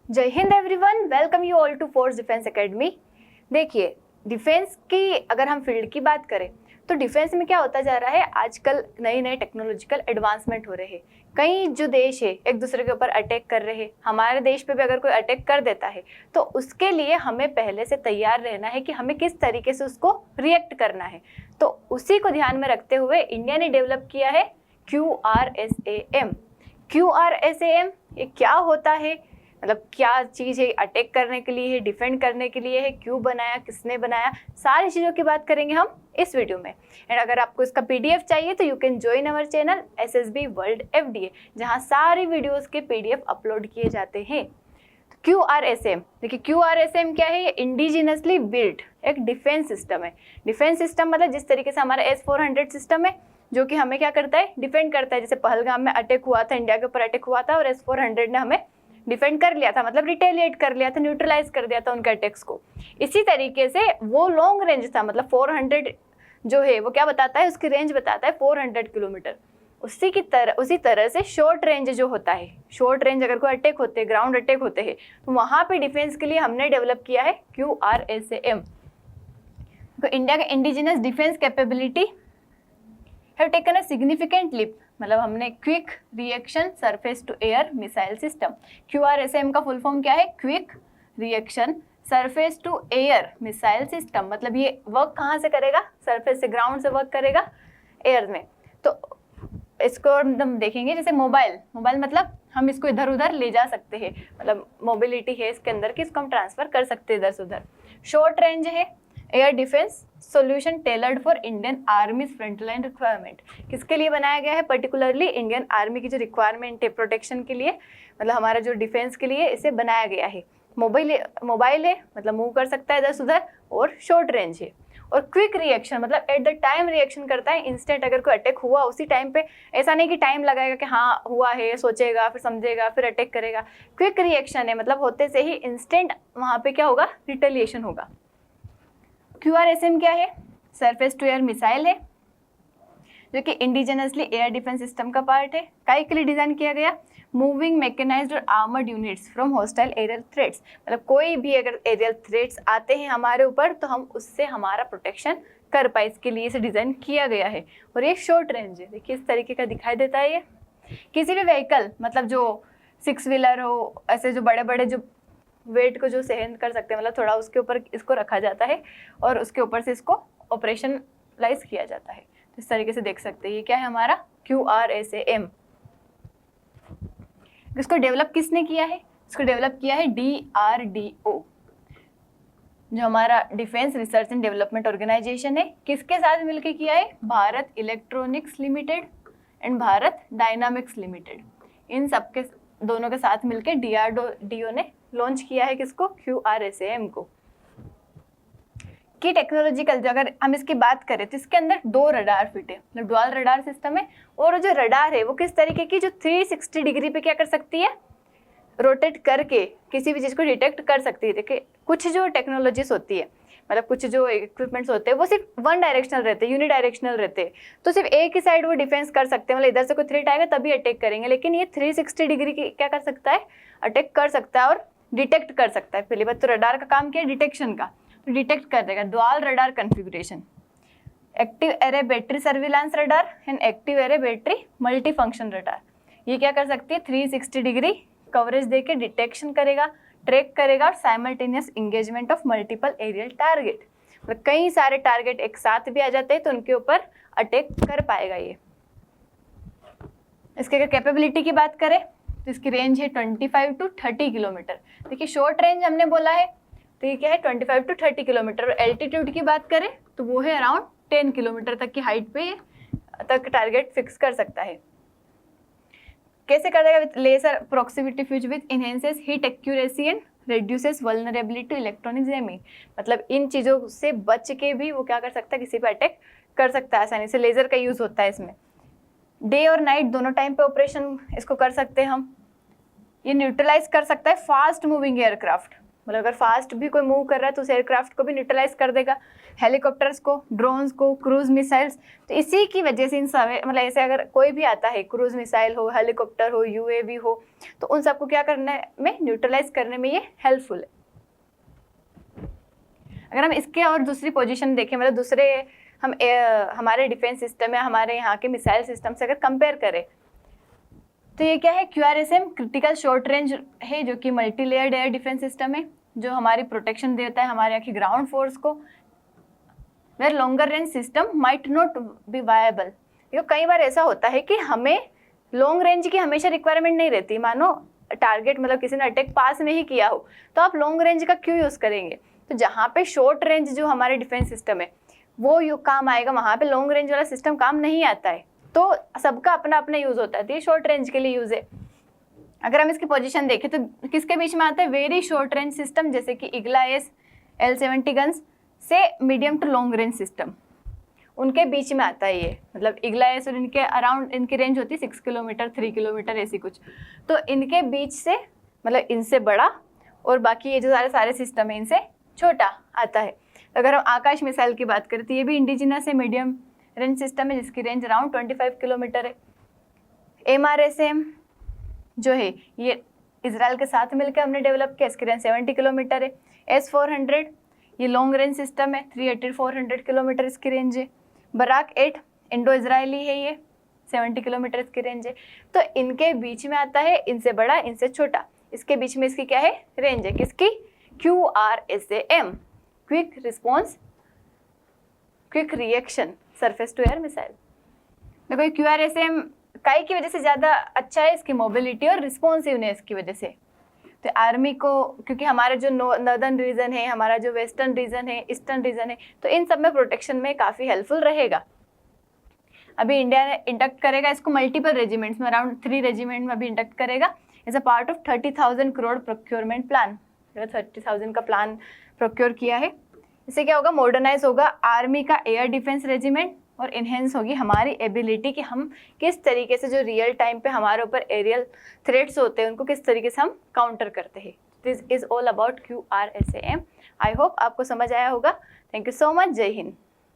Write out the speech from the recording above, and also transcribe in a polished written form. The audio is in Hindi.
जय हिंद everyone, welcome you all to force defence academy. देखिए, डिफेंस की अगर हम फील्ड की बात करें तो डिफेंस में क्या होता जा रहा है, आजकल नए नए टेक्नोलॉजिकल एडवांसमेंट हो रहे हैं। कई जो देश है एक दूसरे के ऊपर अटैक कर रहे हैं। हमारे देश पे भी अगर कोई अटैक कर देता है तो उसके लिए हमें पहले से तैयार रहना है कि हमें किस तरीके से उसको रिएक्ट करना है। तो उसी को ध्यान में रखते हुए इंडिया ने डेवलप किया है QRSAM। QRSAM ये क्या होता है, मतलब क्या चीज़ है, अटैक करने के लिए है, डिफेंड करने के लिए है, क्यों बनाया, किसने बनाया, सारी चीज़ों की बात करेंगे हम इस वीडियो में। एंड अगर आपको इसका PDF चाहिए तो you can join our channel SSB world FDA, जहाँ सारी वीडियोस के PDF अपलोड किए जाते हैं। QRSAM, देखिए QRSAM क्या है, ये इंडिजिनसली बिल्ट एक डिफेंस सिस्टम है। डिफेंस सिस्टम मतलब जिस तरीके से हमारा S-400 सिस्टम है जो कि हमें क्या करता है, डिफेंड करता है। जैसे पहलगाम में अटैक हुआ था, इंडिया के ऊपर अटैक हुआ था और S-400 ने हमें डिफेंड कर लिया था, मतलब रिटेलिएट कर लिया था, न्यूट्रलाइज कर दिया था उनके अटैक्स को। इसी तरीके से वो लॉन्ग रेंज था, मतलब 400 जो है वो क्या बताता है, उसकी रेंज बताता है 400 किलोमीटर। उसी तरह से शॉर्ट रेंज जो होता है, शॉर्ट रेंज अगर कोई अटैक होते हैं, ग्राउंड अटैक होते हैं, तो वहाँ पे डिफेंस के लिए हमने डेवलप किया है QRSAM। तो इंडिया का indigenous defence capability have taken a significant leap, मतलब हमने quick reaction surface to air missile system. QRSAM का फुल फॉर्म क्या है, quick reaction surface to air missile system. मतलब ये वर्क कहाँ से करेगा, सरफेस से, ग्राउंड से वर्क करेगा एयर में। तो इसको हम देखेंगे जैसे मोबाइल मतलब हम इसको इधर उधर ले जा सकते हैं, मतलब मोबिलिटी है इसके अंदर कि इसको हम ट्रांसफर कर सकते हैं इधर से उधर। शॉर्ट रेंज है air defence solution tailored for Indian army frontline requirement. किसके लिए बनाया गया है, पर्टिकुलरली इंडियन आर्मी की जो रिक्वायरमेंट है प्रोटेक्शन के लिए, मतलब हमारा जो डिफेंस के लिए इसे बनाया गया है। मोबाइल है मतलब मूव कर सकता है इधर से उधर, और शॉर्ट रेंज है। और क्विक रिएक्शन मतलब एट द टाइम रिएक्शन करता है, इंस्टेंट अगर कोई अटैक हुआ उसी टाइम पे, ऐसा नहीं कि टाइम लगाएगा कि हाँ हुआ है, सोचेगा फिर समझेगा फिर अटैक करेगा। क्विक रिएक्शन है मतलब होते से ही इंस्टेंट वहाँ पे क्या होगा, रिटेलिएशन होगा। QRSAM क्या है, सरफेस टू एयर मिसाइल है जो कि इंडिजिनसली एयर डिफेंस सिस्टम का पार्ट है। काहे के लिए डिजाइन किया गया, मूविंग मैकेनाइज्ड और armoured units from hostile aerial threats, मतलब कोई भी अगर एरियल थ्रेट्स आते हैं हमारे ऊपर तो हम उससे हमारा प्रोटेक्शन कर पाए, इसके लिए इसे डिज़ाइन किया गया है। और ये शॉर्ट रेंज है, देखिए इस तरीके का दिखाई देता है। ये किसी भी व्हीकल मतलब जो 6 व्हीलर हो, ऐसे जो बड़े बड़े जो वेट को जो सहन कर सकते हैं, मतलब थोड़ा उसके ऊपर इसको रखा जाता है और उसके ऊपर से इसको ऑपरेशनलाइज किया जाता है। तो इस तरीके से देख सकते हैं ये क्या है हमारा QRSAM। इसको डेवलप किसने किया है, इसको डेवलप किया है DRDO, जो हमारा Defence Research and Development Organisation है। किसके साथ मिलकर किया है, Bharat Electronics Limited and Bharat Dynamics Limited, इन सबके दोनों के साथ मिलकर DRDO ने लॉन्च किया है किसको, QRSAM को। की टेक्नोलॉजिकल अगर हम इसकी बात करें तो इसके अंदर 2 रडार फिट है, मतलब डुअल रडार सिस्टम है। और जो रडार है वो किस तरीके की, जो 360 डिग्री पे क्या कर सकती है, रोटेट करके किसी भी चीज़ को डिटेक्ट कर सकती है। देखिए कुछ जो टेक्नोलॉजीज होती है, मतलब कुछ जो इक्विपमेंट्स होते हैं वो सिर्फ वन डायरेक्शनल रहते हैं, यूनिडायरेक्शनल रहते हैं, तो सिर्फ एक ही साइड वो डिफेंस कर सकते हैं, मतलब इधर से कोई थ्रेट आएगा तभी अटैक करेंगे। लेकिन ये 360 डिग्री की क्या कर सकता है, अटैक कर सकता है और डिटेक्ट कर सकता है। पहली बात तो रडार का काम क्या है, डिटेक्शन का, तो डिटेक्ट कर देगा। Dual radar configuration, active array battery surveillance radar and active array battery multi function radar. ये क्या कर सकती है, 360 डिग्री कवरेज देके डिटेक्शन करेगा, ट्रैक करेगा और simultaneous engagement of multiple aerial target, मतलब कई सारे टारगेट एक साथ भी आ जाते हैं तो उनके ऊपर अटैक कर पाएगा ये। इसके अगर कैपेबिलिटी की बात करें तो इसकी रेंज है 25 to 30 किलोमीटर। देखिए शॉर्ट रेंज हमने बोला है तो ये क्या है 25 to 30 किलोमीटर। और एल्टीट्यूड की बात करें तो वो है अराउंड 10 किलोमीटर तक की हाइट पे तक टारगेट फिक्स कर सकता है। कैसे कर देगा, with laser proximity fuse with enhances hit accuracy and reduces vulnerability to electronic jamming, मतलब इन चीज़ों से बच के भी वो क्या कर सकता है, किसी पे अटैक कर सकता है आसानी से। लेज़र का यूज़ होता है इसमें, डे और नाइट दोनों टाइम पे ऑपरेशन इसको कर सकते हैं हम। ये न्यूट्रलाइज कर सकता है फास्ट मूविंग एयरक्राफ्ट, मतलब अगर फास्ट भी कोई मूव कर रहा है तो उस एयरक्राफ्ट को भी न्यूट्रलाइज कर देगा, हेलीकॉप्टर्स को, ड्रोन्स को, क्रूज मिसाइल्स। तो इसी की वजह से इन सब मतलब ऐसे अगर कोई भी आता है, क्रूज मिसाइल हो, हेलीकॉप्टर हो, यूएवी हो, तो उन सबको क्या करने में, न्यूट्रलाइज करने में ये हेल्पफुल है। अगर हम इसके और दूसरी पोजीशन देखें, मतलब दूसरे हम हमारे डिफेंस सिस्टम या हमारे यहाँ के मिसाइल सिस्टम से अगर कंपेयर करें, तो ये क्या है, QRSAM क्रिटिकल शॉर्ट रेंज है, जो कि multi layered air defence system है, जो हमारी प्रोटेक्शन देता है हमारे यहाँ की ग्राउंड फोर्स को। Where longer range system might not be viable. कई बार ऐसा होता है कि हमें लॉन्ग रेंज की हमेशा रिक्वायरमेंट नहीं रहती। मानो टारगेट मतलब किसी ने अटैक पास में ही किया हो, तो आप लॉन्ग रेंज का क्यों यूज़ करेंगे। तो जहाँ पे शॉर्ट रेंज जो हमारे डिफेंस सिस्टम है वो काम आएगा, वहाँ पे लॉन्ग रेंज वाला सिस्टम काम नहीं आता है। तो सबका अपना अपना यूज़ होता है, तो ये शॉर्ट रेंज के लिए यूज़ है। अगर हम इसकी पोजीशन देखें तो किसके बीच में आता है, वेरी शॉर्ट रेंज सिस्टम, जैसे कि इग्ला एस L-70 गन्स से medium to long range system, उनके बीच में आता है ये। मतलब इग्ला एस और इनके अराउंड इनकी रेंज होती है 6 किलोमीटर, 3 किलोमीटर ऐसी कुछ। तो इनके बीच से मतलब इनसे बड़ा और बाकी ये जो सारे सिस्टम है इनसे छोटा आता है। अगर हम आकाश मिसाइल की बात करें तो ये भी इंडिजिनस है, मीडियम रेंज सिस्टम है, जिसकी रेंज अराउंड 25 किलोमीटर है। MRSAM जो है ये इजराइल के साथ मिलकर हमने डेवलप किया, इसकी रेंज 70 किलोमीटर है। S-400 ये लॉन्ग रेंज सिस्टम है, 380-400 किलोमीटर इसकी रेंज है। बराक 8 इंडो इजरायली है, ये 70 किलोमीटर इसकी रेंज है। तो इनके बीच में आता है इनसे बड़ा इनसे छोटा, इसके बीच में इसकी क्या है, रेंज है, किसकी, QRSAM, quick response quick reaction surface to air missile. देखो ये QRSAM काई की वजह से ज़्यादा अच्छा है, इसकी मोबिलिटी और रिस्पॉन्सिवनेस की वजह से। तो आर्मी को, क्योंकि हमारा जो नॉर्दर्न रीजन है, हमारा जो वेस्टर्न रीजन है, ईस्टर्न रीजन है, तो इन सब में प्रोटेक्शन में काफ़ी हेल्पफुल रहेगा। अभी इंडिया ने इंडक्ट करेगा इसको मल्टीपल रेजिमेंट्स में, अराउंड 3 रेजिमेंट में अभी इंडक्ट करेगा as a part of 30,000 crore procurement plan. 30,000 का प्लान प्रोक्योर किया है। इससे क्या होगा, मॉडर्नाइज होगा आर्मी का एयर डिफेंस रेजिमेंट और इन्हेंस होगी हमारी एबिलिटी कि हम किस तरीके से जो रियल टाइम पे हमारे ऊपर एरियल थ्रेट्स होते हैं उनको किस तरीके से हम काउंटर करते हैं। This is all about QRSAM। I hope आपको समझ आया होगा। Thank you so much. जय हिंद।